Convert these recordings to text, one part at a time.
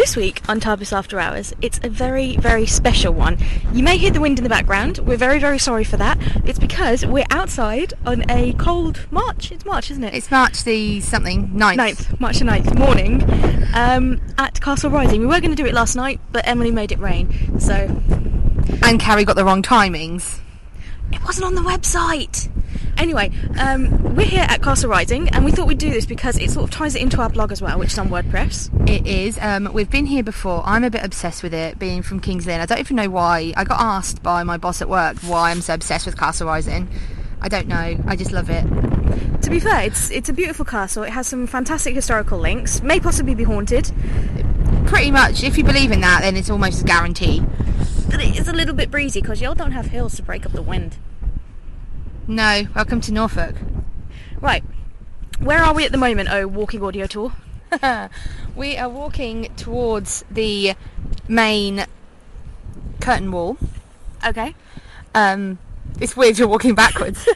This week on Tarbis After Hours, it's a very, very special one. You may hear the wind in the background. We're very, very sorry for that. It's because we're outside on a cold March. It's March, isn't it? It's March the something, 9th. March the 9th morning at Castle Rising. We were going to do it last night, but Emily made it rain. So, and Carrie got the wrong timings. It wasn't on the website. Anyway, we're here at Castle Rising, and we thought we'd do this because it sort of ties it into our blog as well, which is on WordPress. It is. We've been here before. I'm a bit obsessed with it, being from King's Lynn. I don't even know why. I got asked by my boss at work why I'm so obsessed with Castle Rising. I don't know. I just love it. To be fair, it's a beautiful castle. It has some fantastic historical links. May possibly be haunted. Pretty much. If you believe in that, then it's almost a guarantee. But it is a little bit breezy because y'all don't have hills to break up the wind. No, welcome to Norfolk. Right, where are we at the moment, walking audio tour? We are walking towards the main curtain wall. Okay. It's weird you're walking backwards.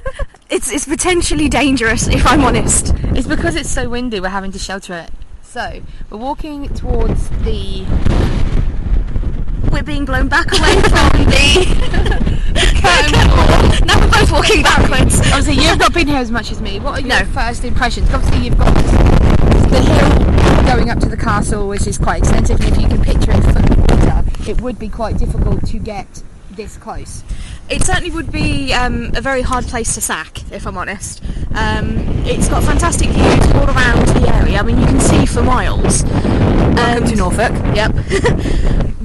It's potentially dangerous, if I'm honest. It's because it's so windy we're having to shelter it. So, we're walking towards the... We're being blown back away from the curtain wall. Now we're both walking backwards. Obviously, you've not been here as much as me. What are your first impressions? Obviously, you've got the hill going up to the castle, which is quite extensive, and if you can picture it foot and water, it would be quite difficult to get this close. It certainly would be a very hard place to sack, if I'm honest. It's got fantastic views all around the area. I mean, you can see for miles. Welcome to Norfolk. Yep.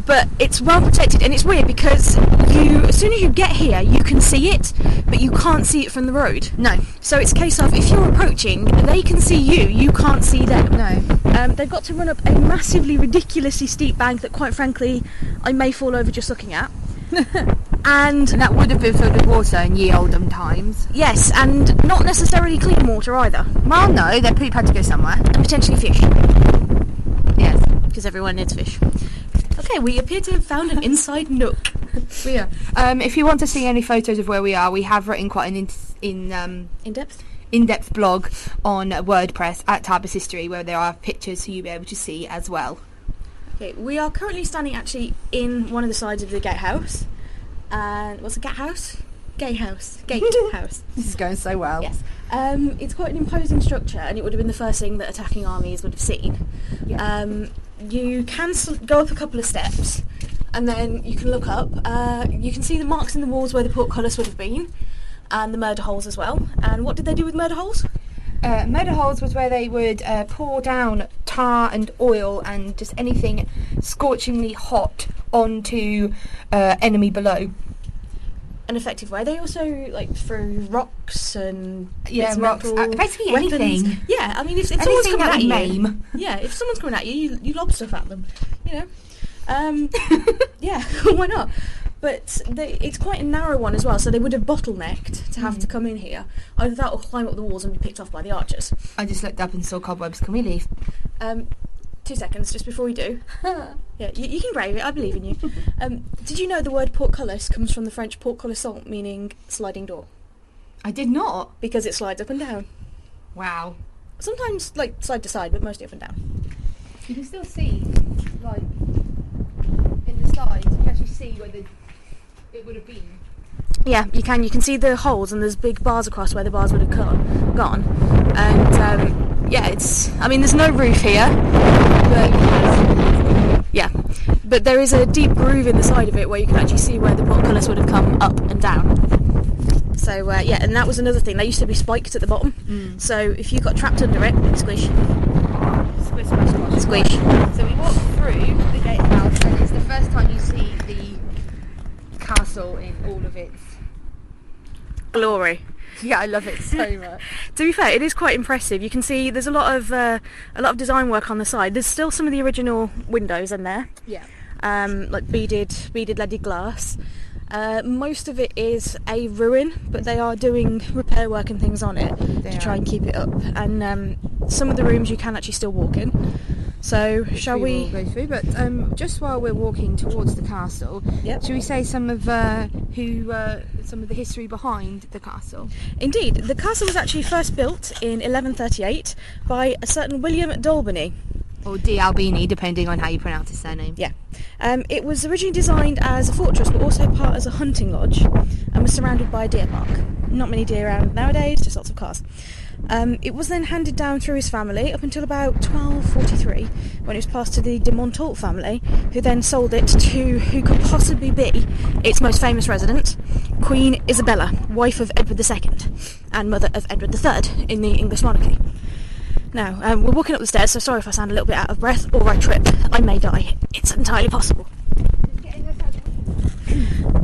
But it's well protected, and it's weird because as soon as you get here, you can see it, but you can't see it from the road. No. So it's a case of if you're approaching, they can see you, you can't see them. No. They've got to run up a massively, ridiculously steep bank that, quite frankly, I may fall over just looking at. And that would have been filled with water in ye olden times. Yes, and not necessarily clean water either. Well, no, their poop had to go somewhere. And potentially fish. Yes. Because everyone needs fish. Okay, we appear to have found an inside nook. We are. If you want to see any photos of where we are, we have written quite an in-depth blog on WordPress at Tarbis History, where there are pictures so you'll be able to see as well. Okay, we are currently standing actually in one of the sides of the gatehouse. And what's a gatehouse? Gatehouse. Gatehouse. This is going so well. Yes. It's quite an imposing structure, and it would have been the first thing that attacking armies would have seen. Yeah. You can go up a couple of steps, and then you can look up. You can see the marks in the walls where the portcullis would have been, and the murder holes as well. And what did they do with murder holes? Murder holes was where they would pour down tar and oil and just anything scorchingly hot onto enemy below. An effective way. They also throw rocks and rocks. Basically weapons. Anything. Yeah, I mean if someone's coming at you, maim. Yeah, if someone's coming at you, you lob stuff at them. You know, yeah, why not? But it's quite a narrow one as well, so they would have bottlenecked to have to come in here. Either that or climb up the walls and be picked off by the archers. I just looked up and saw cobwebs. Can we leave? 2 seconds, just before we do. Yeah, you can brave it, I believe in you. Did you know the word portcullis comes from the French portcullis, meaning sliding door? I did not. Because it slides up and down. Wow. Sometimes, side to side, but mostly up and down. You can still see, in the slides, you can actually see where it would have been. Yeah, you can. You can see the holes, and there's big bars across where the bars would have gone. And there's no roof here, but there is a deep groove in the side of it where you can actually see where the portcullis would have come up and down. So and that was another thing. They used to be spiked at the bottom, so if you got trapped under it, squish. Squish, squish, squish. Squish. So we walked through the gatehouse, and it's the first time you see the castle in all of its glory. Yeah, I love it so much. To be fair, it is quite impressive. You can see there's a lot of design work on the side. There's still some of the original windows in there. Yeah. Beaded leaded glass. Most of it is a ruin, but they are doing repair work and things on it to try and keep it up. And some of the rooms you can actually still walk in. So shall we go through? But just while we're walking towards the castle, should we say some of some of the history behind the castle? Indeed, the castle was actually first built in 1138 by a certain William Dalbany. Or D. Albini, depending on how you pronounce his surname. Yeah. It was originally designed as a fortress, but also part as a hunting lodge, and was surrounded by a deer park. Not many deer around nowadays, just lots of cars. It was then handed down through his family up until about 1243, when it was passed to the de Montault family, who then sold it to who could possibly be its most famous resident, Queen Isabella, wife of Edward II, and mother of Edward III in the English monarchy. Now, we're walking up the stairs, so sorry if I sound a little bit out of breath or I trip. I may die. It's entirely possible.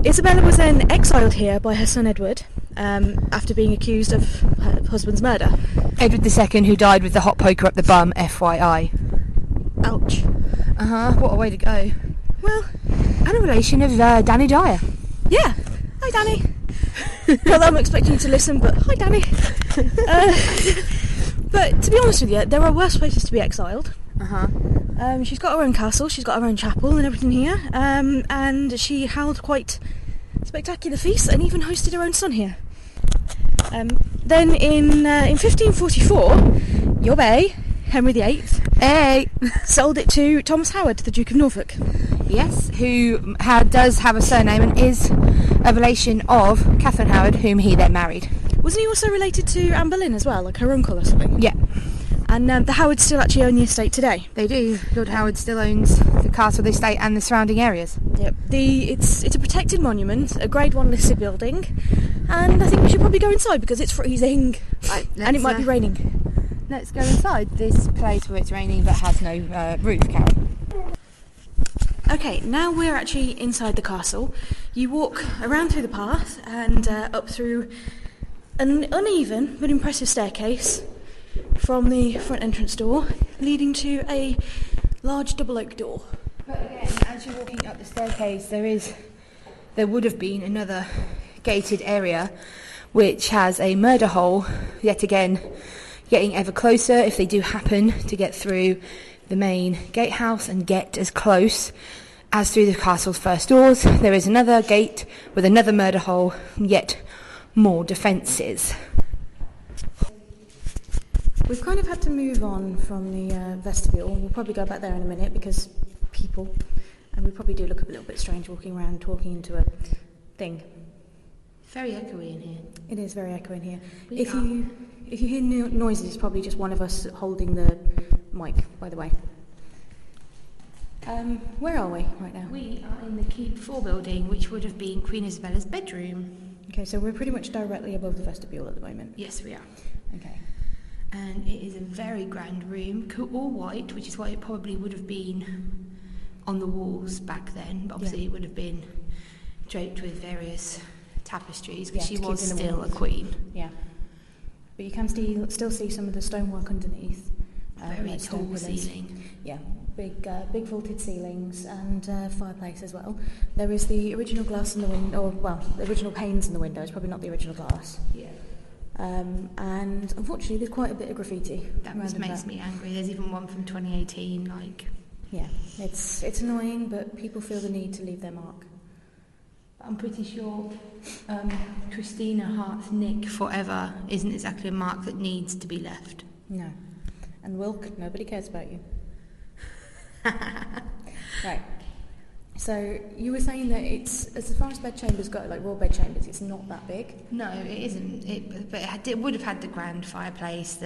Isabella was then exiled here by her son Edward, after being accused of her husband's murder. Edward II, who died with the hot poker up the bum, FYI. Ouch. What a way to go. Well, and a relation of Danny Dyer. Yeah. Hi, Danny. Well, I'm expecting you to listen, but hi, Danny. But to be honest with you, there are worse places to be exiled. She's got her own castle, she's got her own chapel and everything here, and she held quite spectacular feasts and even hosted her own son here. Then in 1544, your bay, Henry VIII, sold it to Thomas Howard, the Duke of Norfolk. Yes, who does have a surname and is a relation of Catherine Howard, whom he then married. Wasn't he also related to Anne Boleyn as well, like her uncle or something? Yeah. And the Howards still actually own the estate today. They do. Lord Howard still owns the castle, the estate and the surrounding areas. Yep. It's a protected monument, a Grade 1 listed building, and I think we should probably go inside because it's freezing. Right, and it might be raining. Let's go inside this place where it's raining but has no roof, Karen. Okay, now we're actually inside the castle. You walk around through the path and up through an uneven but impressive staircase from the front entrance door, leading to a large double oak door. But again, as you're walking up the staircase, there would have been another gated area which has a murder hole, yet again getting ever closer if they do happen to get through the main gatehouse and get as close as through the castle's first doors. There is another gate with another murder hole, yet more defences. We've kind of had to move on from the vestibule. We'll probably go back there in a minute because people, and we probably do look a little bit strange walking around talking into a thing. Very echoey in here. It is very echoey in here. If you hear noises, it's probably just one of us holding the mic, by the way. Where are we right now? We are in the Keep 4 building, which would have been Queen Isabella's bedroom. Okay, so we're pretty much directly above the vestibule at the moment. Yes, we are. Okay. And it is a very grand room, all white, which is why it probably would have been on the walls back then. But obviously, it would have been draped with various tapestries, because she was still a queen. Yeah. But you can still see some of the stonework underneath. Very tall ceiling. Yeah, big vaulted ceilings and fireplace as well. There is the original glass in the window, the original panes in the windows, probably not the original glass. Yeah. And unfortunately, there's quite a bit of graffiti. That makes me angry. There's even one from 2018. Yeah, it's annoying, but people feel the need to leave their mark. I'm pretty sure Christina Hart's Nick Forever isn't exactly a mark that needs to be left. No. And Wilk, nobody cares about you. Right. So you were saying that it's, as far as bedchambers go, like royal bedchambers, it's not that big. No, it isn't. It would have had the grand fireplace.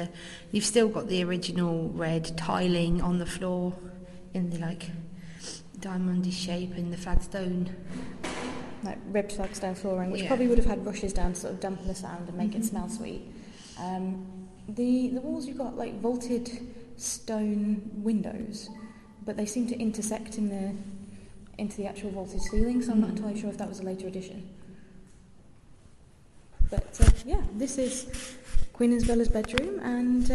You've still got the original red tiling on the floor in the diamondy shape and the flagstone. Like ribbed flagstone flooring, which probably would have had rushes down to sort of dampen the sound and make it smell sweet. The walls, you've got like vaulted stone windows, but they seem to intersect into the actual vaulted ceiling, so I'm not entirely sure if that was a later addition. But this is Queen Isabella's bedroom, and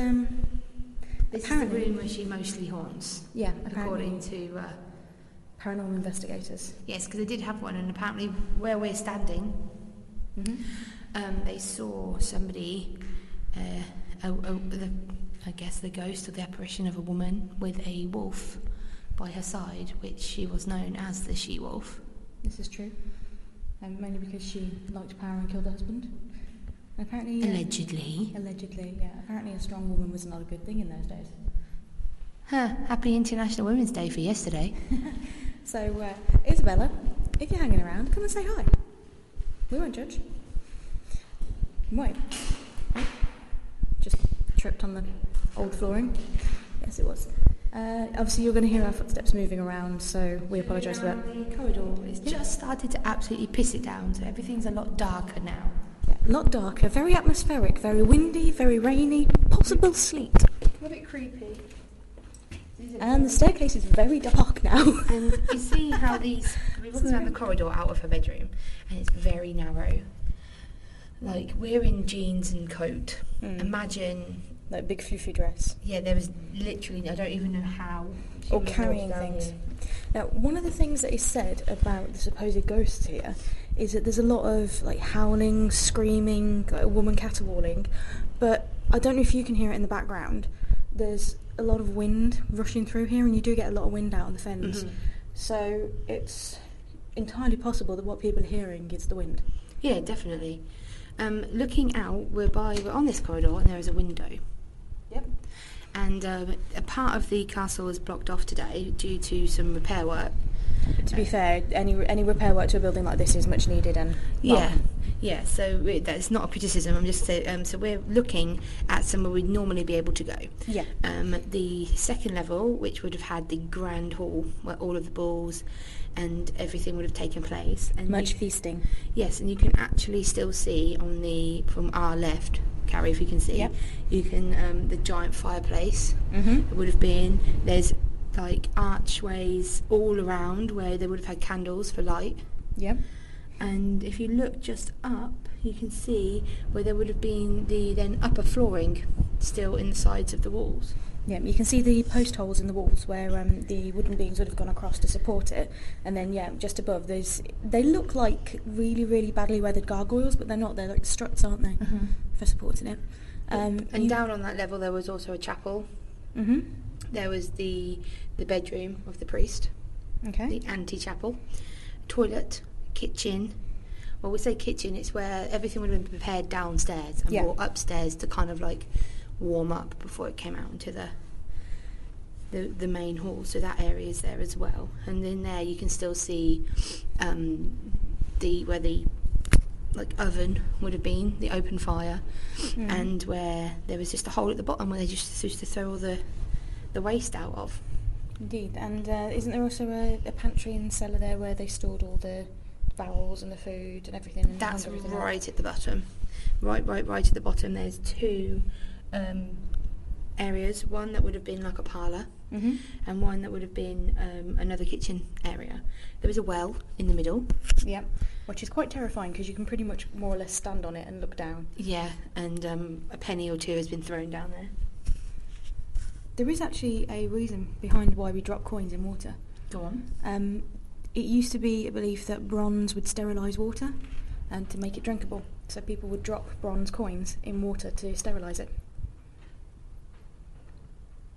this is the room where she mostly haunts. Yeah, according to paranormal investigators. Yes, because they did have one, and apparently where we're standing, they saw somebody. I guess the ghost or the apparition of a woman with a wolf by her side, which she was known as the she-wolf. This is true, mainly because she liked power and killed her husband. Apparently, allegedly, yeah. Apparently, a strong woman was not a good thing in those days. Happy International Women's Day for yesterday. So, Isabella, if you're hanging around, come and say hi. We won't judge. You won't. Just tripped on the old flooring. Yes, it was. Obviously, you're going to hear our footsteps moving around, so we apologise for that. The corridor is just started to absolutely piss it down, so everything's a lot darker now. Yeah, a lot darker, very atmospheric, very windy, very rainy, possible sleet. A bit creepy. And the staircase is very dark now. And you see how we're walking around the corridor out of her bedroom, and it's very narrow. Like, we're in jeans and coat. Imagine... Like a big foofy dress. Yeah, there was literally... I don't even know how... Or carrying things. Here. Now, one of the things that is said about the supposed ghosts here is that there's a lot of, like, howling, screaming, like a woman caterwauling, but I don't know if you can hear it in the background. There's a lot of wind rushing through here, and you do get a lot of wind out on the fence. Mm-hmm. So it's entirely possible that what people are hearing is the wind. Yeah, definitely. Looking out, we're on this corridor, and there is a window. Yep. And a part of the castle was blocked off today due to some repair work. To be fair, any repair work to a building like this is much needed, and yeah. So that's not a criticism. I'm just saying. So we're looking at somewhere we'd normally be able to go. Yeah. The second level, which would have had the grand hall where all of the balls and everything would have taken place, and much feasting. Yes, and you can actually still see from our left. Carrie, if you can see, yep. You can the giant fireplace. Mm-hmm. It would have been there's like archways all around where they would have had candles for light. Yep. And if you look just up, you can see where there would have been the then upper flooring still in the sides of the walls. Yeah, you can see the post holes in the walls where the wooden beams would have gone across to support it, and then just above they look like really, really badly weathered gargoyles, but they're not. They're like struts, aren't they, for supporting it? And down on that level there was also a chapel. Mm-hmm. There was the bedroom of the priest. Okay. The ante-chapel, toilet, kitchen. Well, we say kitchen. It's where everything would have been prepared downstairs and brought upstairs to kind of like warm up before it came out into the main hall. So that area is there as well, and in there you can still see where the like oven would have been, the open fire, and where there was just a hole at the bottom where they just used to throw all the waste out of. Indeed. And isn't there also a pantry and cellar there where they stored all the barrels and the food and everything? And that's right at the bottom. Right at the bottom. There's two areas. One that would have been like a parlour, and one that would have been another kitchen area. There was a well in the middle. Yep. Which is quite terrifying because you can pretty much more or less stand on it and look down. Yeah, and a penny or two has been thrown down there. There is actually a reason behind why we drop coins in water. Go on. It used to be a belief that bronze would sterilise water and to make it drinkable. So people would drop bronze coins in water to sterilise it.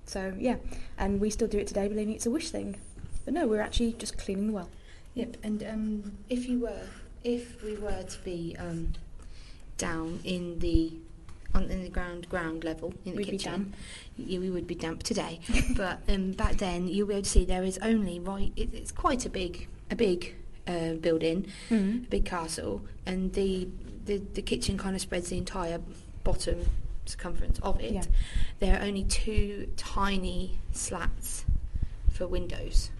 So, yeah. And we still do it today, believing it's a wish thing. But no, we're actually just cleaning the well. Yep, and if we were to be down in the ground level in the kitchen, we would be damp today. But back then, you'll be able to see there is only it's quite a big building, a big castle, and the kitchen kind of spreads the entire bottom circumference of it. Yeah. There are only two tiny slats for windows,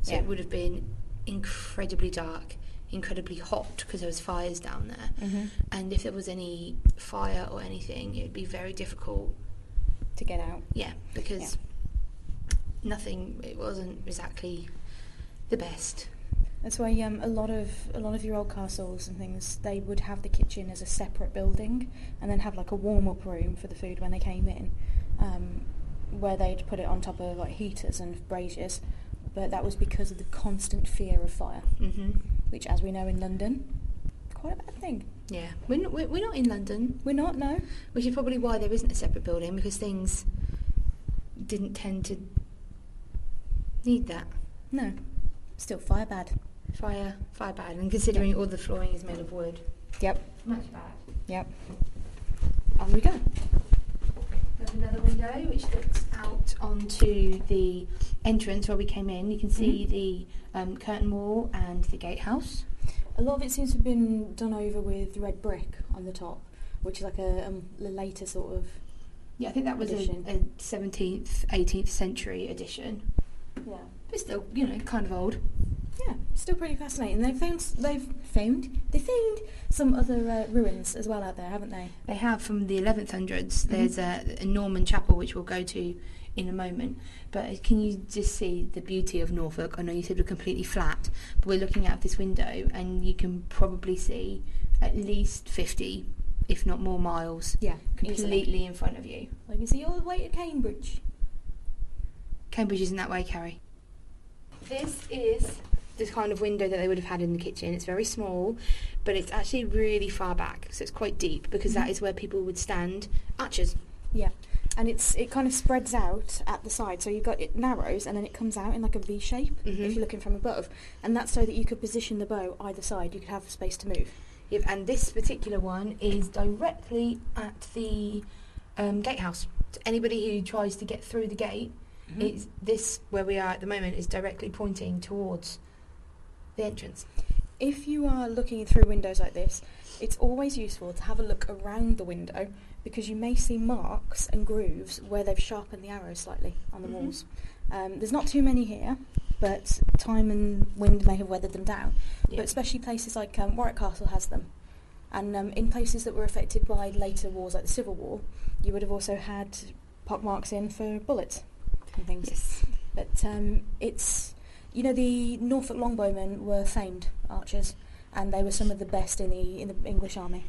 so it would have been incredibly dark, incredibly hot because there was fires down there, and if there was any fire or anything, it would be very difficult to get out. Yeah, because it wasn't exactly the best. That's why a lot of your old castles and things, they would have the kitchen as a separate building and then have like a warm-up room for the food when they came in, where they'd put it on top of like heaters and braziers. But that was because of the constant fear of fire, which, as we know in London, quite a bad thing. Yeah, we're not in London. We're not, no. Which is probably why there isn't a separate building, because things didn't tend to need that. No, still fire bad. Fire bad, and considering all the flooring is made of wood. Yep. Much bad. Yep. On we go. another window which looks out onto the entrance where we came in. You can see the curtain wall and the gatehouse. A lot of it seems to have been done over with red brick on the top, which is like a later sort of. Yeah, I think that was a 17th, 18th century addition. Yeah, but still, kind of old. Yeah, still pretty fascinating. They found some other ruins as well out there, haven't they? They have from the 1100s. There's a Norman chapel which we'll go to in a moment. But can you just see the beauty of Norfolk? I know you said we're completely flat, but we're looking out this window and you can probably see at least 50, if not more miles, completely in front of you. Well, you can see all the way to Cambridge. Cambridge isn't that way, Carrie. This is this kind of window that they would have had in the kitchen. It's very small, but it's actually really far back, so it's quite deep because that is where people would stand. Archers. Yeah, and it kind of spreads out at the side, so it narrows and then it comes out in like a V shape if you're looking from above, and that's so that you could position the bow either side. You could have space to move. Yep, and this particular one is directly at the gatehouse. So anybody who tries to get through the gate, it's this where we are at the moment is directly pointing towards the entrance. If you are looking through windows like this, it's always useful to have a look around the window because you may see marks and grooves where they've sharpened the arrows slightly on the walls. There's not too many here, but time and wind may have weathered them down. But especially places like Warwick Castle has them. And in places that were affected by later wars like the Civil War, you would have also had pock marks in for bullets and things. Yes. But it's, the Norfolk longbowmen were famed archers, and they were some of the best in the English army.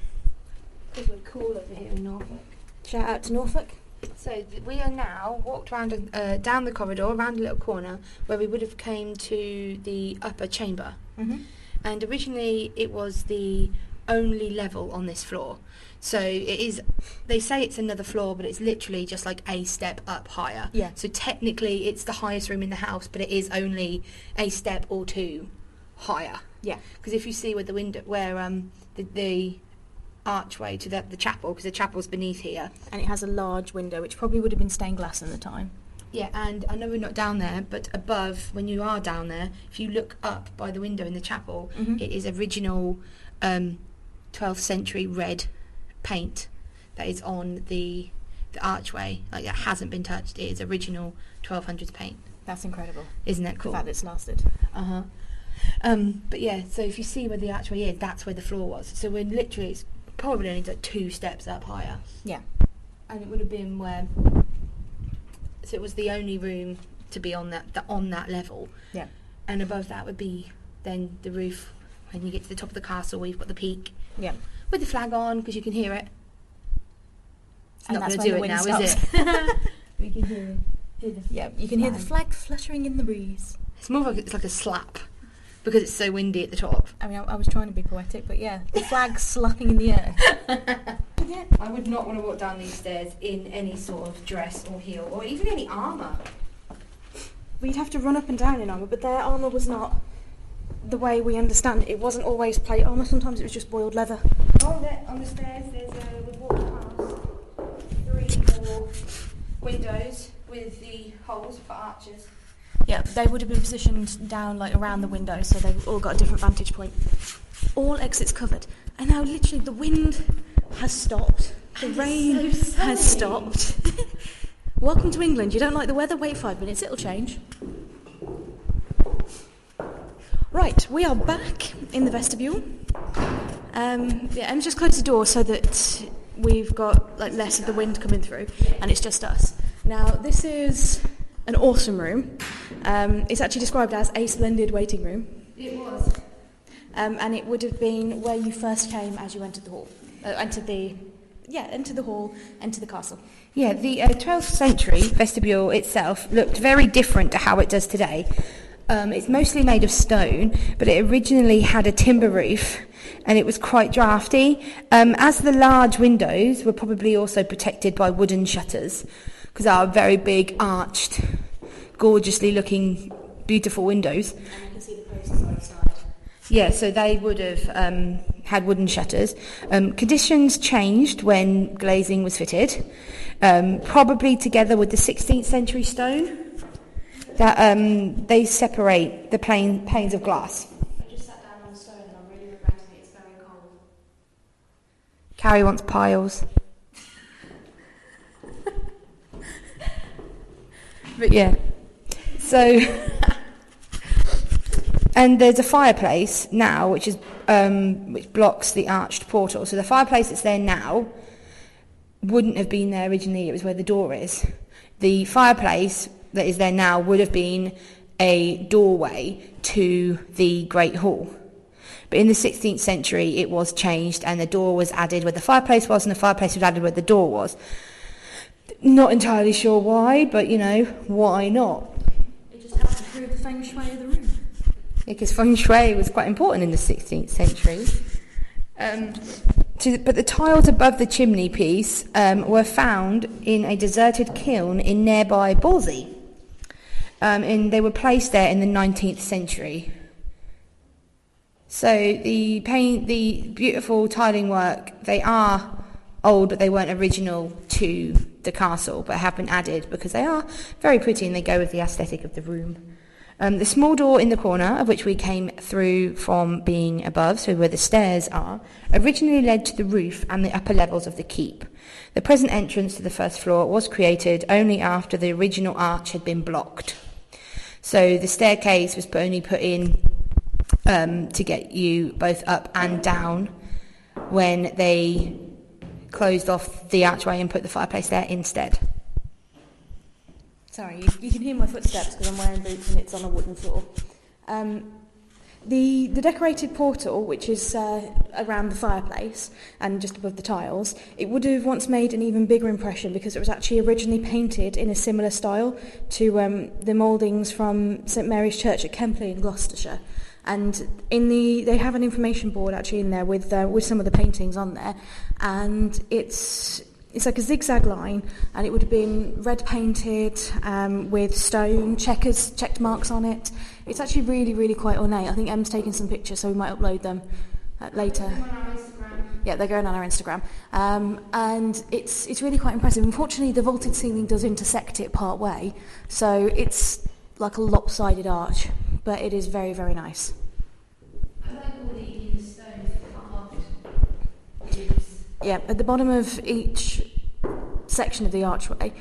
Because we're cool over here in Norfolk. Shout out to Norfolk. So we are now walked round down the corridor, around a little corner, where we would have came to the upper chamber. And originally it was the only level on this floor. So it is, they say it's another floor, but it's literally just like a step up higher. Yeah. So technically it's the highest room in the house, but it is only a step or two higher. Yeah. Because if you see where the window, where the archway to the chapel, because the chapel's beneath here. And it has a large window, which probably would have been stained glass in the time. Yeah, and I know we're not down there, but above, when you are down there, if you look up by the window in the chapel, it is original 12th century red paint that is on the archway. Like, that hasn't been touched. It is original 1200s paint. That's incredible. Isn't that cool? The fact that it's lasted. But yeah, so if you see where the archway is, that's where the floor was. So we're literally, it's probably only like 2 steps up higher. Yeah. And it would have been where, so it was the only room to be on that level. Yeah. And above that would be then the roof when you get to the top of the castle where you've got the peak. Yeah. With the flag on, because you can hear it. It's and not that's going to do when it the now, wind is stops. it? We can hear the Yeah, you can hear the flag fluttering in the breeze. It's more like it's like a slap because it's so windy at the top. I mean, I was trying to be poetic, but yeah, the flag slapping in the air. Yeah, I would not want to walk down these stairs in any sort of dress or heel or even any armour. Well, you'd have to run up and down in armour, but their armour was not the way we understand it. It wasn't always plate armour, sometimes it was just boiled leather. Oh, there, on the stairs, we've walked past 3 more windows with the holes for archers. Yeah, they would have been positioned down like around the windows, so they've all got a different vantage point. All exits covered. And now literally the wind has stopped. The rain has stopped. Welcome to England. You don't like the weather? Wait 5 minutes, it'll change. Right, we are back in the vestibule. Em's just closed the door so that we've got like less of the wind coming through, and it's just us. Now, this is an awesome room. It's actually described as a splendid waiting room. It was. And it would have been where you first came as you entered the hall. Enter the hall, enter the castle. Yeah, the 12th century vestibule itself looked very different to how it does today. It's mostly made of stone, but it originally had a timber roof, and it was quite drafty. As the large windows were probably also protected by wooden shutters, because they are very big, arched, gorgeously looking, beautiful windows. And you can see the posts on the side. Yeah, so they would have had wooden shutters. Conditions changed when glazing was fitted, probably together with the 16th century stone, that they separate the panes of glass. I just sat down on the stone and I'm really regretting it. It's very cold. Carrie wants piles. But yeah, so and there's a fireplace now which blocks the arched portal. So the fireplace that's there now wouldn't have been there originally. It was where the door is. The fireplace that is there now would have been a doorway to the Great Hall. But in the 16th century, it was changed, and the door was added where the fireplace was, and the fireplace was added where the door was. Not entirely sure why, but, why not? It just helps improve the feng shui of the room. Because feng shui was quite important in the 16th century. But the tiles above the chimney piece were found in a deserted kiln in nearby Bolsey. And they were placed there in the 19th century. So the beautiful tiling work, they are old, but they weren't original to the castle, but have been added because they are very pretty and they go with the aesthetic of the room. The small door in the corner, of which we came through from being above, so where the stairs are, originally led to the roof and the upper levels of the keep. The present entrance to the first floor was created only after the original arch had been blocked. So the staircase was only put in to get you both up and down when they closed off the archway and put the fireplace there instead. Sorry, you can hear my footsteps because I'm wearing boots and it's on a wooden floor. The decorated portal, which is around the fireplace and just above the tiles, it would have once made an even bigger impression because it was actually originally painted in a similar style to the mouldings from St Mary's Church at Kempley in Gloucestershire. And they have an information board actually in there with some of the paintings on there, and it's like a zigzag line, and it would have been red painted with stone checked marks on it. It's actually really, really quite ornate. I think Em's taken some pictures, so we might upload them later. Yeah, they're going on our Instagram. And it's really quite impressive. Unfortunately, the vaulted ceiling does intersect it part way, so it's like a lopsided arch, but it is very, very nice. I like all the stones carved. Yeah, at the bottom of each section of the archway,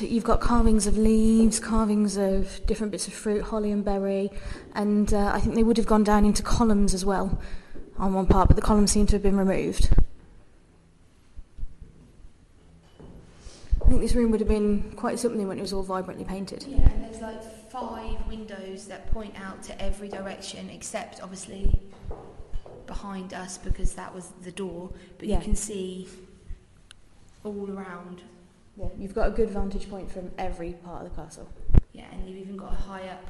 you've got carvings of leaves, carvings of different bits of fruit, holly and berry, and I think they would have gone down into columns as well on one part, but the columns seem to have been removed. I think this room would have been quite something when it was all vibrantly painted. Yeah, and there's like 5 windows that point out to every direction, except obviously behind us because that was the door, but you can see all around. Yeah, you've got a good vantage point from every part of the castle. Yeah, and you've even got a high up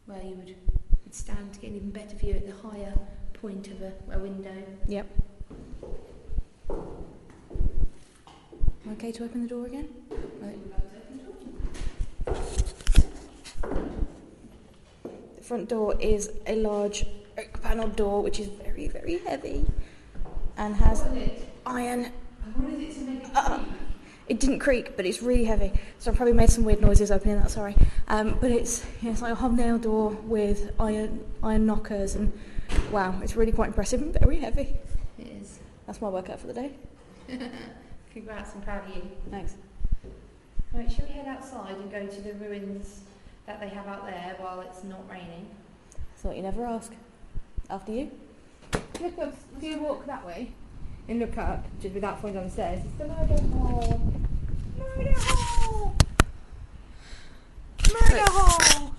where you would stand to get an even better view at the higher point of a window. Yep. Okay to open the door again? Right. The front door is a large oak panelled door which is very, very heavy and has iron. What is it to make it creak? It didn't creak, but it's really heavy, so I probably made some weird noises opening that, sorry. But it's like a hobnail door with iron knockers, and wow, it's really quite impressive and very heavy. It is. That's my workout for the day. Congrats, I'm proud of you. Thanks. Right, shall we head outside and go to the ruins that they have out there while it's not raining? Thought you never ask. After you. Look up, if you walk that way and look up, just without falling down the stairs, it's the murder hall. Murder hall! Murder hall!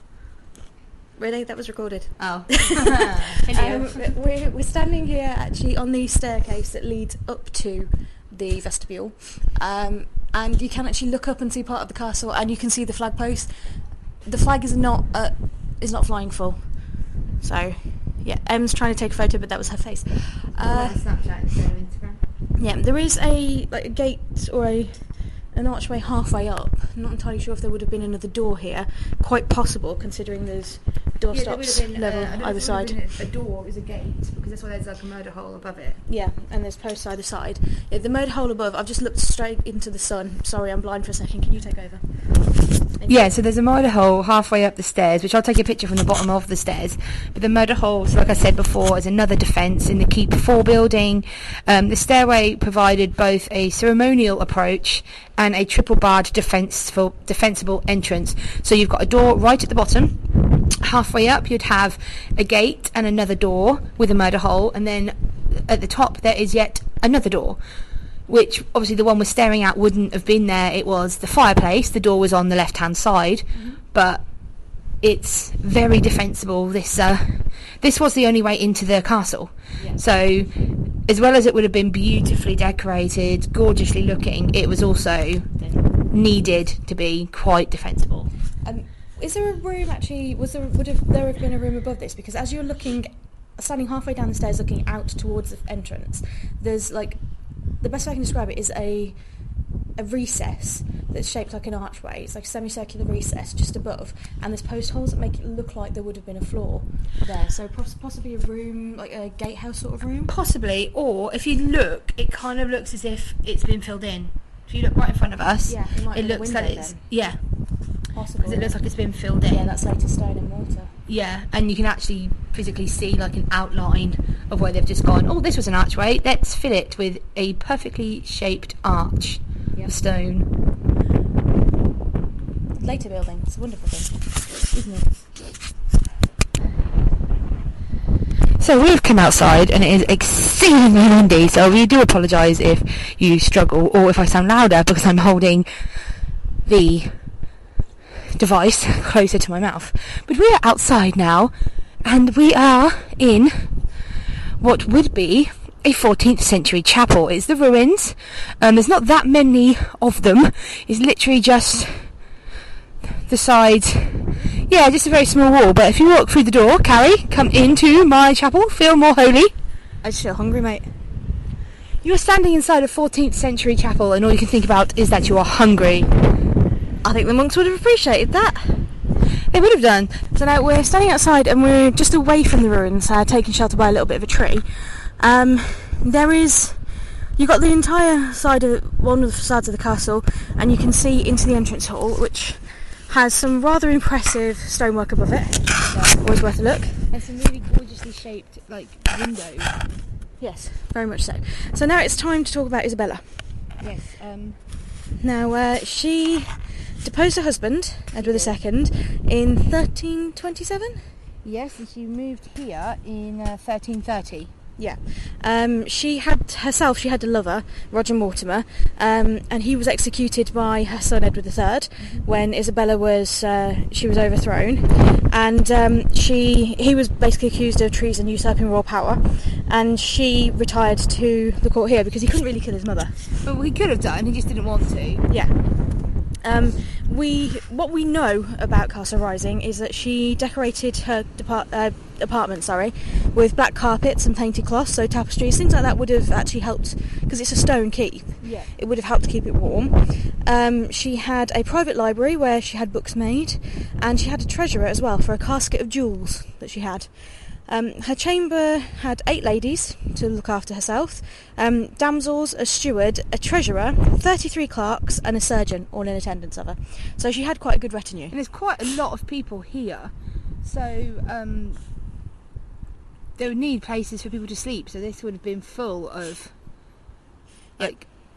Really? That was recorded. Oh. We're standing here actually on the staircase that leads up to the vestibule, and you can actually look up and see part of the castle, and you can see the flag post. The flag is not flying full, so yeah. Em's trying to take a photo, but that was her face. Snapchat instead of Instagram. Yeah, there is a gate or an archway halfway up. I'm not entirely sure if there would have been another door here. Quite possible, considering there's door stops level either side. A door is a gate, because that's why there's like a murder hole above it. Yeah, and there's posts either side. Yeah, the murder hole above, I've just looked straight into the sun. Sorry, I'm blind for a second. Can you take over? Yeah, so there's a murder hole halfway up the stairs, which I'll take a picture from the bottom of the stairs. But the murder hole, so like I said before, is another defence in the Keep 4 building. The stairway provided both a ceremonial approach and a triple barred defensible entrance. So you've got a door right at the bottom. Halfway up you'd have a gate and another door with a murder hole, and then at the top there is yet another door, which obviously the one we're staring at wouldn't have been there. It was the fireplace. The door was on the left hand side, but it's very defensible. This was the only way into the castle. So as well as it would have been beautifully decorated, gorgeously looking, it was also needed to be quite defensible. Is there a room actually? Would there have been a room above this? Because as you're standing halfway down the stairs, looking out towards the entrance, there's like, the best way I can describe it is a recess that's shaped like an archway. It's like a semicircular recess just above, and there's post holes that make it look like there would have been a floor there. So possibly a room, like a gatehouse sort of room. Possibly, or if you look, it kind of looks as if it's been filled in. If you look right in front of us, it looks like it's possible. Because it looks like it's been filled in. Yeah, that's later stone and mortar. Yeah, and you can actually physically see like an outline of where they've just gone, oh, this was an archway, let's fill it with a perfectly shaped arch of stone. Later building, it's a wonderful thing, isn't it? So we've come outside and it is exceedingly windy, so we do apologise if you struggle or if I sound louder, because I'm holding the device closer to my mouth. But we are outside now, and we are in what would be a 14th century chapel. It's the ruins. There's not that many of them. It's literally just the sides. Yeah, just a very small wall. But if you walk through the door, Carrie, come into my chapel, feel more holy. I just feel hungry, mate. You're standing inside a 14th century chapel, and all you can think about is that you are hungry. I think the monks would have appreciated that. They would have done. So now we're standing outside and we're just away from the ruins, taking shelter by a little bit of a tree. You've got the entire side of one of the facades of the castle, and you can see into the entrance hall, which has some rather impressive stonework above it. Yeah. Always worth a look. And some really gorgeously shaped windows. Yes, very much so. So now it's time to talk about Isabella. Yes. Now she deposed her husband, Edward II, in 1327? Yes, and she moved here in 1330. Yeah. She had a lover, Roger Mortimer, and he was executed by her son Edward III when Isabella was overthrown, and he was basically accused of treason, usurping royal power, and she retired to the court here because he couldn't really kill his mother. Well, he could have done, he just didn't want to. Yeah. What we know about Castle Rising is that she decorated her apartment, with black carpets and painted cloths, so tapestries, things like that would have actually helped, because it's a stone keep. Yeah. It would have helped keep it warm. She had a private library where she had books made, and she had a treasurer as well for a casket of jewels that she had. Her chamber had 8 ladies to look after herself, damsels, a steward, a treasurer, 33 clerks and a surgeon, all in attendance of her. So she had quite a good retinue. And there's quite a lot of people here, so they would need places for people to sleep, so this would have been full of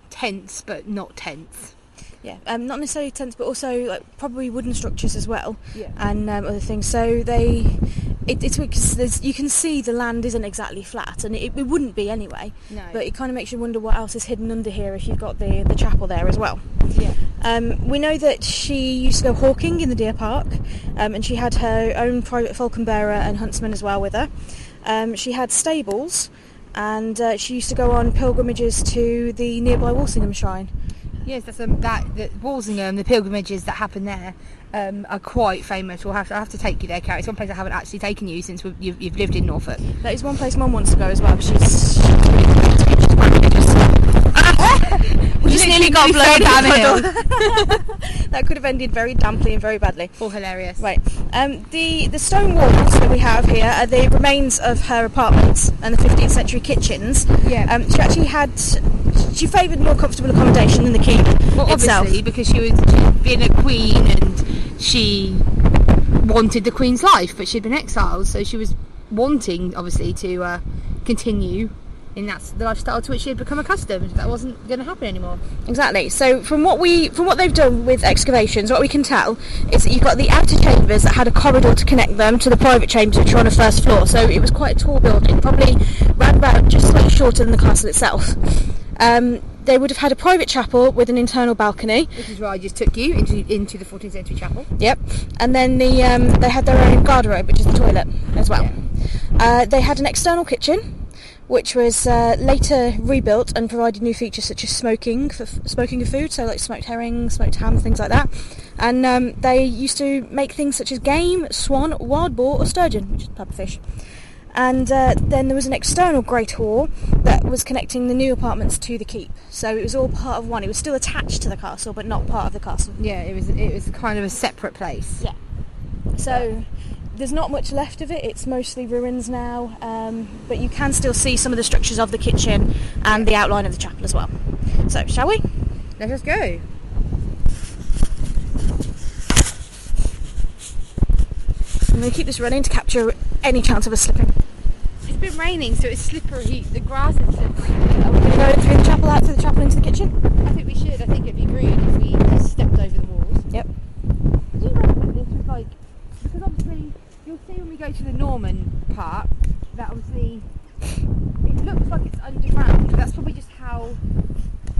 tents, but not tents. Yeah, not necessarily tents, but also probably wooden structures as well, yeah, and other things. So it's because you can see the land isn't exactly flat, and it wouldn't be anyway. No. But it kind of makes you wonder what else is hidden under here if you've got the chapel there as well. Yeah. We know that she used to go hawking in the Deer Park, and she had her own private falcon bearer and huntsman as well with her. She had stables, and she used to go on pilgrimages to the nearby Walsingham Shrine. Yes, that's that Walsingham, the pilgrimages that happen there are quite famous. I'll have to take you there, Carrie. It's one place I haven't actually taken you since you've lived in Norfolk. That is one place Mum wants to go as well. She's just nearly got blown down a hill. That could have ended very damply and very badly. All hilarious. Right. The stone walls that we have here are the remains of her apartments and the 15th century kitchens. Yeah. She favoured more comfortable accommodation than the keep itself. Obviously, because she was being a queen and she wanted the queen's life, but she'd been exiled, so she was wanting, obviously, to continue in the lifestyle to which she had become accustomed. That wasn't going to happen anymore. Exactly. So from what they've done with excavations, what we can tell is that you've got the outer chambers that had a corridor to connect them to the private chambers which are on the first floor. So it was quite a tall building, probably round about just slightly shorter than the castle itself. They would have had a private chapel with an internal balcony. Which is where I just took you into the 14th century chapel. Yep. And then they had their own garderobe, which is the toilet as well. Yeah. They had an external kitchen, which was later rebuilt and provided new features such as smoking of food, so like smoked herring, smoked ham, things like that. And they used to make things such as game, swan, wild boar or sturgeon, which is pupfish. And then there was an external great hall that was connecting the new apartments to the keep. So it was all part of one. It was still attached to the castle, but not part of the castle. Yeah, it was kind of a separate place. Yeah. So there's not much left of it. It's mostly ruins now, but you can still see some of the structures of the kitchen and the outline of the chapel as well. So, shall we? Let us go. I'm going to keep this running to capture any chance of us slipping. It's been raining, so it's slippery. The grass is slippery. Are we going to go through the chapel, out through the chapel into the kitchen? I think we should. I think it'd be rude if we just stepped over the walls. Yep. Do you reckon this was like... Because obviously, you'll see when we go to the Norman part, that obviously it looks like it's underground, but that's probably just how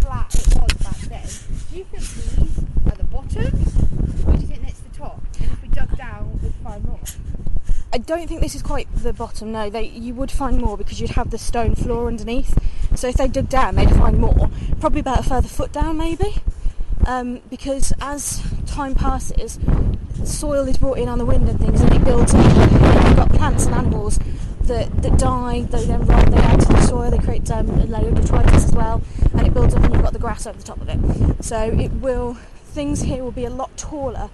flat it was back then. Do you think these are the bottoms, or do you think it's the top? And if we dug down, we'd find more? I don't think this is quite the bottom, no. You would find more because you'd have the stone floor underneath. So if they dug down, they'd find more. Probably about a further foot down, maybe. Because as time passes, soil is brought in on the wind and things, and it builds up. You've got plants and animals that die, they then rot, they add to the soil, they create a layer of detritus as well, and it builds up and you've got the grass over the top of it. So things here will be a lot taller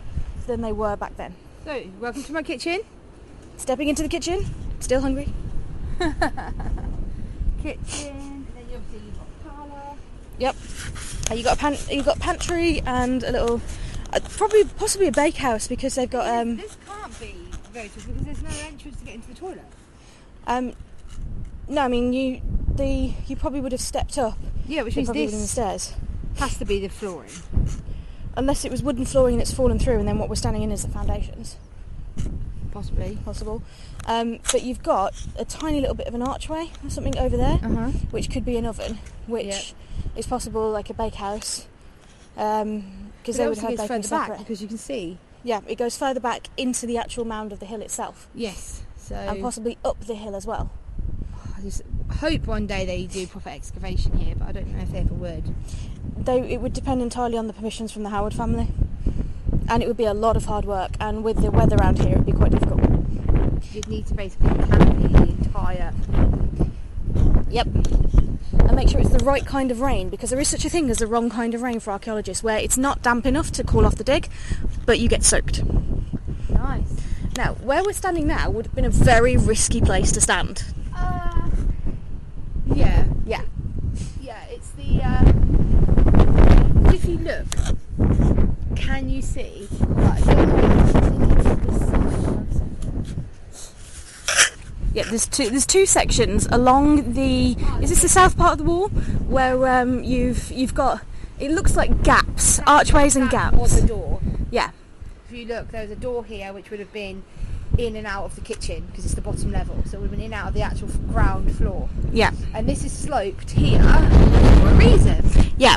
than they were back then. So, welcome to my kitchen. Stepping into the kitchen, still hungry. Kitchen, and then you've got parlour. Yep. You got pantry and a little, possibly a bakehouse because they've got. This can't be voted because there's no entrance to get into the toilet. No, I mean you probably would have stepped up. Yeah, which means probably this the stairs has to be the flooring. Unless it was wooden flooring that's fallen through, and then what we're standing in is the foundations. Possible. But you've got a tiny little bit of an archway or something over there, which could be an oven, which is possible like a bakehouse. Because they would have bacon further back separate. because you can see. Yeah, it goes further back into the actual mound of the hill itself. Yes. So and possibly up the hill as well. I just hope one day they do proper excavation here, but I don't know if they ever would. It would depend entirely on the permissions from the Howard family, and it would be a lot of hard work, and with the weather around here it would be quite difficult. You'd need to basically canopy the entire... Yep. And make sure it's the right kind of rain, because there is such a thing as the wrong kind of rain for archaeologists, where it's not damp enough to call off the dig, but you get soaked. Nice. Now, where we're standing now would have been a very risky place to stand. Yeah. Yeah. Yeah, it's the... if you look, can you see... Yeah, there's two sections along the... Is this the south part of the wall? Where you've got... It looks like gaps, archways and gaps. Was a door. Yeah. If you look, there's a door here which would have been in and out of the kitchen because it's the bottom level, so it would have been in and out of the actual ground floor. Yeah. And this is sloped here for a reason. Yeah.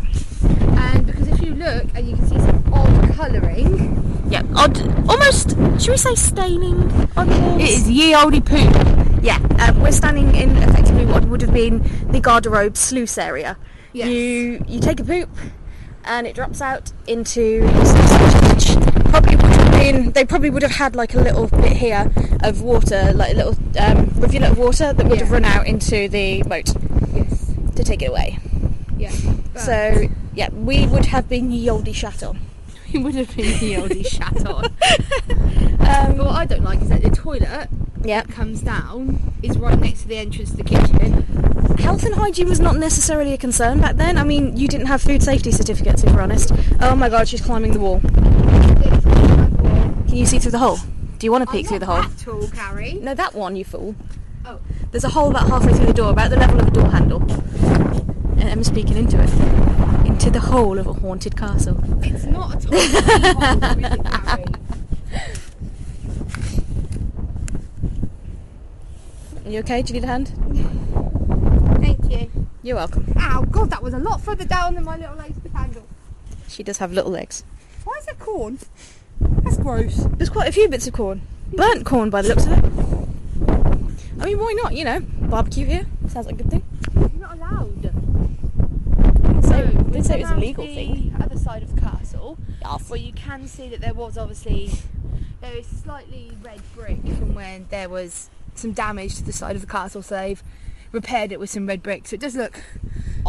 And because if you look and you can see some odd colouring. Yeah, odd, almost, should we say staining on the walls? It is ye olde poop. Yeah, we're standing in effectively what would have been the garderobe sluice area. Yes. You take a poop and it drops out into which probably would have been, they probably would have had like a little bit here of water, like a little rivulet of water that would have run out into the moat. Yes. To take it away. Yeah. So Yeah, we would have been ye olde shat on. We would have been ye olde shat on. But what I don't like is that the toilet that comes down is right next to the entrance to the kitchen. Health and hygiene was not necessarily a concern back then. I mean, you didn't have food safety certificates, if we're honest. Oh my god, she's climbing the wall. Can you see through the hole? Do you want to peek through the hole? That tall, Carrie. No, that one, you fool. Oh. There's a hole about halfway through the door, about the level of a door handle. And Emma's peeking into it. Into the hole of a haunted castle. It's not a tall hole, is it, Carrie? Are you okay? Do you need a hand? Thank you. You're welcome. Ow, God, that was a lot further down than my little legs could handle. She does have little legs. Why is there corn? That's gross. There's quite a few bits of corn. Burnt corn by the looks of it. I mean, why not, you know? Barbecue here. Sounds like a good thing. You're not allowed. Didn't say it was a legal thing. The other side of the castle, Yes. where you can see that there is slightly red brick from when there was some damage to the side of the castle, so they've repaired it with some red brick. So it does look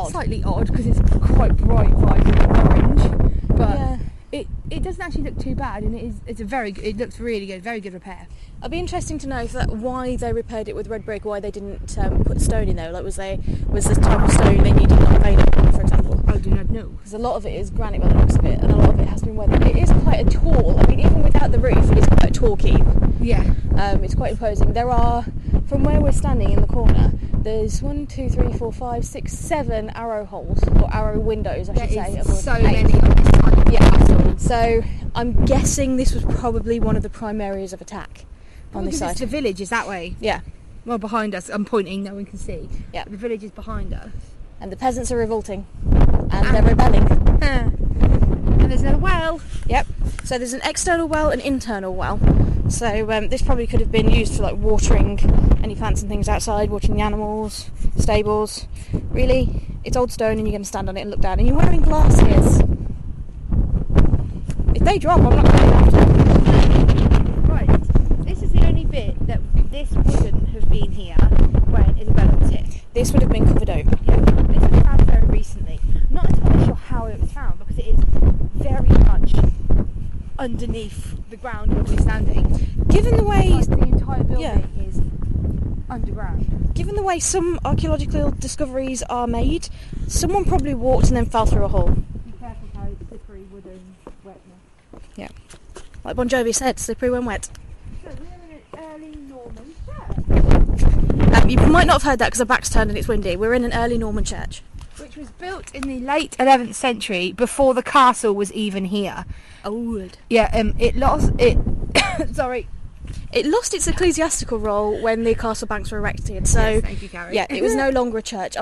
slightly odd because it's quite bright, vibrant orange, but it doesn't actually look too bad, and it looks really good, very good repair. It'd be interesting to know why they repaired it with red brick, why they didn't put stone in there. Like, was the type of stone they needed not available, for example? I do not know. Because a lot of it is granite by the looks of it, and a lot of it has been weathered. It is quite a tall, I mean, even without the roof, it is quite a tall keep. Yeah. It's quite imposing. There are, from where we're standing in the corner, there's 1, 2, 3, 4, 5, 6, 7 arrow holes, or arrow windows, I should say. There is so many on this side of the castle. So I'm guessing this was probably one of the prime areas of attack on this side. The village is that way. Yeah. Well, behind us. I'm pointing, no one can see. Yeah. The village is behind us. And the peasants are revolting. And they're rebelling. And there's another well. Yep. So there's an external well and internal well. So this probably could have been used for like watering any plants and things outside, watering the animals, stables. Really, it's old stone and you're going to stand on it and look down. And you're wearing glasses. If they drop, I'm not going after. Right. This is the only bit that this wouldn't have been here when Isabella was here. This would have been covered over. Yeah. This was found very recently. I'm not entirely sure how it was found because it is very much underneath the ground where we're standing. Given the way the entire building is underground. Given the way some archaeological discoveries are made, someone probably walked and then fell through a hole. Be careful how it's slippery, wooden, wetness. Yeah. Like Bon Jovi said, slippery when wet. So we're in an early Norman church. You might not have heard that because the back's turned and it's windy. We're in an early Norman church. Which was built in the late 11th century before the castle was even here. Old. Yeah, it lost sorry. It lost its ecclesiastical role when the castle banks were erected. So yes, thank you, Carrie. Yeah, it was no longer a church.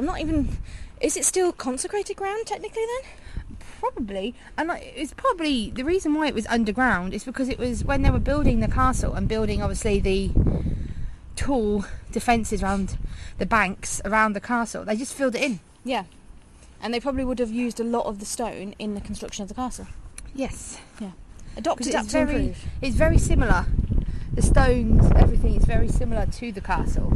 Is it still consecrated ground technically then? Probably. And it's probably the reason why it was underground is because it was when they were building the castle and building obviously the tall defences around the banks around the castle, they just filled it in. Yeah. And they probably would have used a lot of the stone in the construction of the castle. Yes. Yeah. Adapt it's to improve. It's very similar. The stones, everything is very similar to the castle.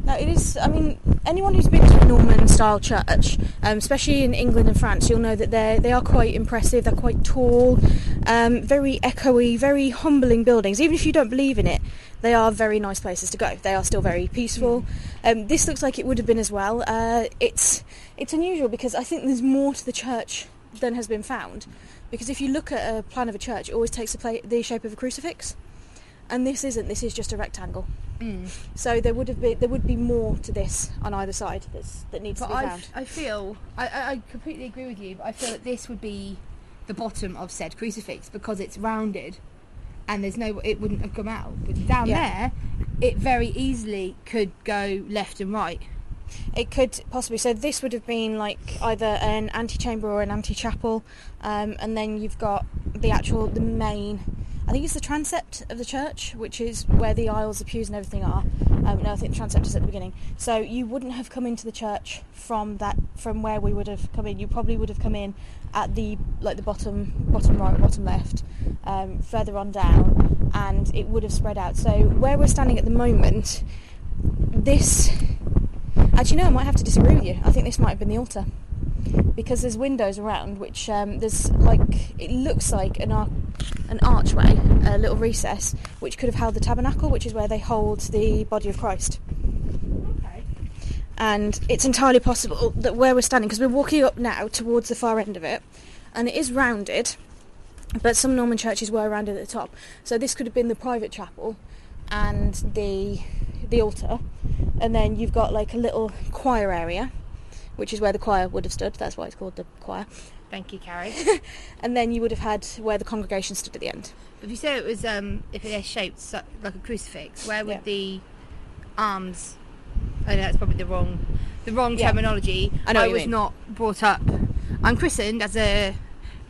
No, it is. I mean, anyone who's been to a Norman-style church, especially in England and France, you'll know that they are quite impressive. They're quite tall, very echoey, very humbling buildings. Even if you don't believe in it, they are very nice places to go. They are still very peaceful. This looks like it would have been as well. It's unusual because I think there's more to the church than has been found. Because if you look at a plan of a church, it always takes the shape of a crucifix, and this isn't. This is just a rectangle. So there would be more to this on either side that needs to be found. I completely agree with you, but I feel that this would be the bottom of said crucifix because it's rounded and it wouldn't have come out. But down there, it very easily could go left and right. It could possibly. So this would have been like either an antechamber or an antechapel, and then you've got the main. I think it's the transept of the church, which is where the aisles, the pews and everything are. No, I think the transept is at the beginning. So you wouldn't have come into the church from where we would have come in. You probably would have come in at the bottom right, bottom left, further on down, and it would have spread out. So where we're standing at the moment, this... Actually, no, I might have to disagree with you. I think this might have been the altar. because there's windows around, which there's like, it looks like an archway, a little recess, which could have held the tabernacle, which is where they hold the body of Christ. Okay. And it's entirely possible that where we're standing, because we're walking up now towards the far end of it, and it is rounded, but some Norman churches were rounded at the top. So this could have been the private chapel and the altar, and then you've got like a little choir area, which is where the choir would have stood. That's why it's called the choir. Thank you, Carrie. And then you would have had where the congregation stood at the end. If you say it was, if they're shaped like a crucifix, where would the arms? I know that's probably the wrong terminology. I know. I was not brought up. I'm christened as a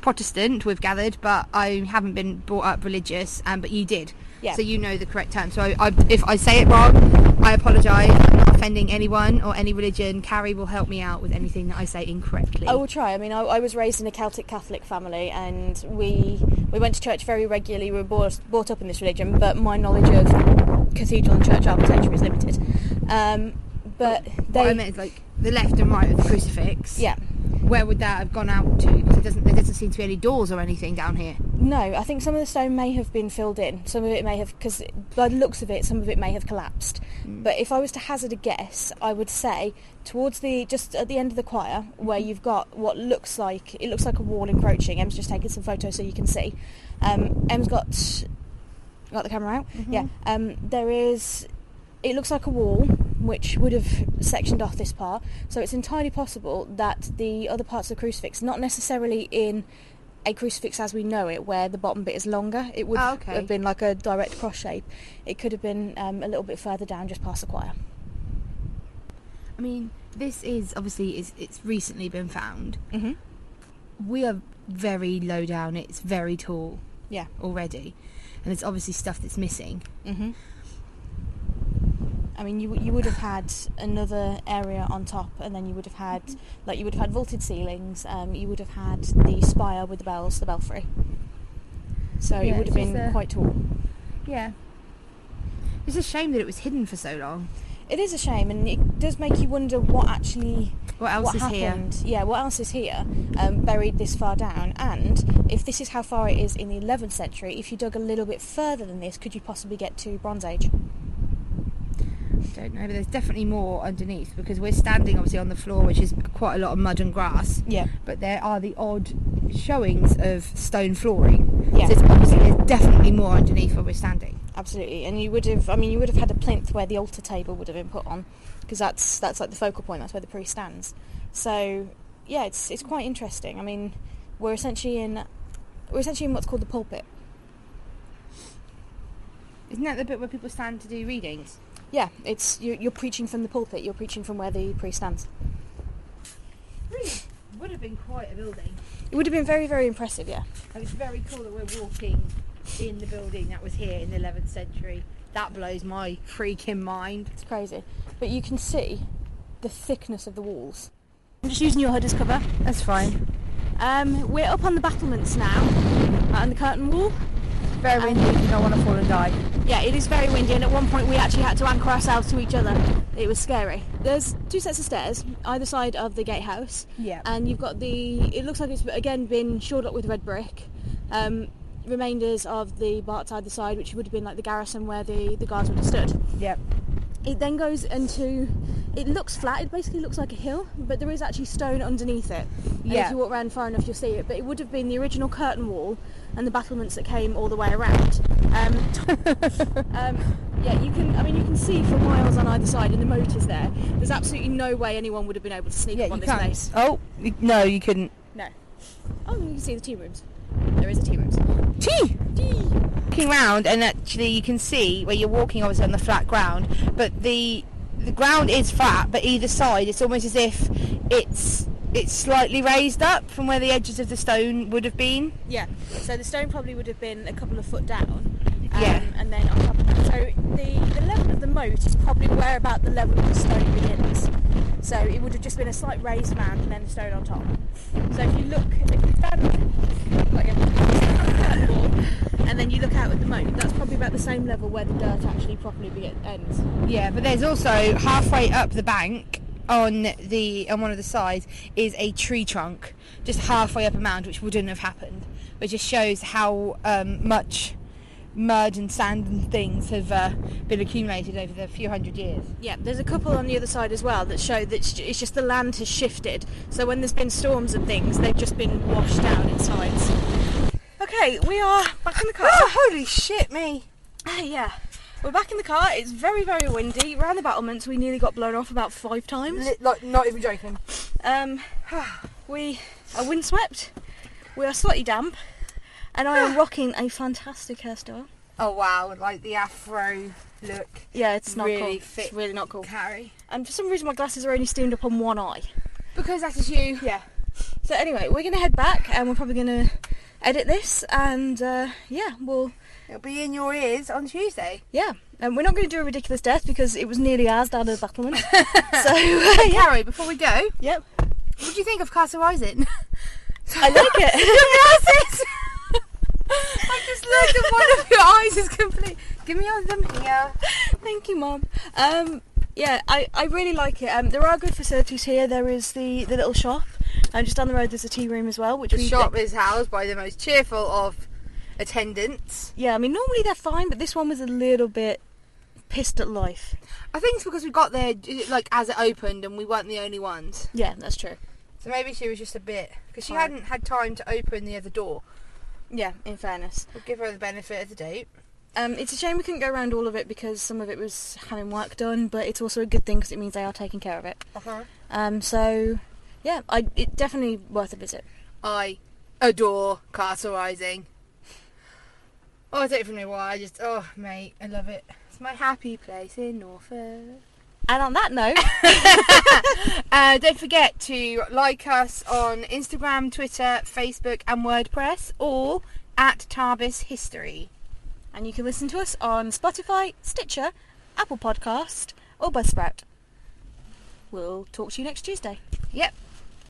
Protestant. We've gathered, but I haven't been brought up religious. But you did. Yeah. So you know the correct term. So if I say it wrong, I apologise. I'm not offending anyone or any religion. Carrie will help me out with anything that I say incorrectly. I will try. I mean, I was raised in a Celtic Catholic family, and we went to church very regularly. We were brought up in this religion, but my knowledge of cathedral and church architecture is limited. But what I meant is like the left and right of the crucifix. Yeah. Where would that have gone out to? Because there doesn't seem to be any doors or anything down here. No, I think some of the stone may have been filled in. Some of it may have, because by the looks of it, some of it may have collapsed. But if I was to hazard a guess, I would say towards just at the end of the choir, where you've got what looks like a wall encroaching. Em's just taking some photos so you can see. Em's got the camera out. Mm-hmm. Yeah. There is. It looks like a wall which would have sectioned off this part, so it's entirely possible that the other parts of the crucifix, not necessarily in a crucifix as we know it, where the bottom bit is longer, it would have been like a direct cross shape. It could have been a little bit further down, just past the choir. I mean, this is obviously it's recently been found. Mm-hmm. We are very low down. It's very tall. Yeah. Already, and there's obviously stuff that's missing. Mm-hmm. I mean, you would have had another area on top, and then you would have had vaulted ceilings. You would have had the spire with the bells, the belfry. So it would have been quite tall. Yeah. It's a shame that it was hidden for so long. It is a shame, and it does make you wonder what else is happened. Here. Yeah, what else is here, buried this far down? And if this is how far it is in the 11th century, if you dug a little bit further than this, could you possibly get to Bronze Age? I don't know, but there's definitely more underneath, because we're standing obviously on the floor, which is quite a lot of mud and grass. Yeah. But there are the odd showings of stone flooring. Yeah. So there's definitely more underneath where we're standing. Absolutely, and you would have had a plinth where the altar table would have been put on, because that's like the focal point. That's where the priest stands. So yeah, it's quite interesting. I mean, we're essentially in what's called the pulpit. Isn't that the bit where people stand to do readings? Yeah, you're preaching from the pulpit. You're preaching from where the priest stands. Really, would have been quite a building. It would have been very, very impressive. Yeah. And it's very cool that we're walking in the building that was here in the 11th century. That blows my freaking mind. It's crazy, but you can see the thickness of the walls. I'm just using your hood as cover. That's fine. We're up on the battlements now, on the curtain wall. Very windy. You don't want to fall and die. Yeah, it is very windy, and at one point we actually had to anchor ourselves to each other. It was scary. There's two sets of stairs either side of the gatehouse. Yeah. And you've got it looks like it's again been shored up with red brick. Remainders of the barks either side, which would have been like the garrison where the guards would have stood. Yep. It then goes into, it looks flat, it basically looks like a hill, but there is actually stone underneath it. And if you walk around far enough you'll see it, but it would have been the original curtain wall and the battlements that came all the way around. Yeah, you can see for miles on either side, and the moat is there. There's absolutely no way anyone would have been able to sneak up on this place. Oh, no, you couldn't. No. Oh, you can see the tea rooms. There is a tea rooms. Tea! Walking around, and actually you can see where you're walking obviously on the flat ground, but the ground is flat, but either side it's almost as if it's slightly raised up from where the edges of the stone would have been. Yeah, so the stone probably would have been a couple of foot down. Yeah. And then on top of that, so the level of the moat is probably where about the level of the stone begins. So it would have just been a slight raised mound and then the stone on top. So if you stand like on the curtain wall and then you look out at the moat, that's probably about the same level where the dirt actually properly ends. Yeah, but there's also halfway up the bank on one of the sides is a tree trunk just halfway up a mound, which wouldn't have happened. It just shows how much mud and sand and things have been accumulated over the few hundred years. Yeah, there's a couple on the other side as well that show that it's just the land has shifted. So when there's been storms and things, they've just been washed down in sides. Okay, we are back in the car. Oh, holy shit, me! Yeah, we're back in the car. It's very, very windy. Around the battlements, we nearly got blown off about 5 times. Like, not even joking. We are windswept. We are slightly damp. And I am rocking a fantastic hairstyle. Oh wow, like the afro look. Yeah, it's not really cool. Fit it's really not cool. Carrie. And for some reason my glasses are only steamed up on one eye. Because that is you. Yeah. So anyway, we're going to head back and we're probably going to edit this and yeah, it'll be in your ears on Tuesday. Yeah. And we're not going to do a ridiculous death because it was nearly ours down at the battlement. So yeah. Carrie, before we go. Yep. What do you think of Castle Rising? I like it. I just looked at one of your eyes is complete. Give me all of them here. Thank you, Mum. Yeah, I really like it. There are good facilities here. There is the little shop, and just down the road there's a tea room as well. Which the shop is housed by the most cheerful of attendants. Yeah, I mean normally they're fine, but this one was a little bit pissed at life. I think it's because we got there like as it opened, and we weren't the only ones. Yeah, that's true. So maybe she was just a bit because she hadn't had time to open the other door. Yeah, in fairness. We'll give her the benefit of the doubt. It's a shame we couldn't go around all of it because some of it was having work done, but it's also a good thing because it means they are taking care of it. So, yeah, it's definitely worth a visit. I adore Castle Rising. Oh, I don't even know why. Oh, mate, I love it. It's my happy place in Norfolk. And on that note, don't forget to like us on Instagram, Twitter, Facebook and WordPress, or at Tarbis History. And you can listen to us on Spotify, Stitcher, Apple Podcast or Buzzsprout. We'll talk to you next Tuesday. Yep.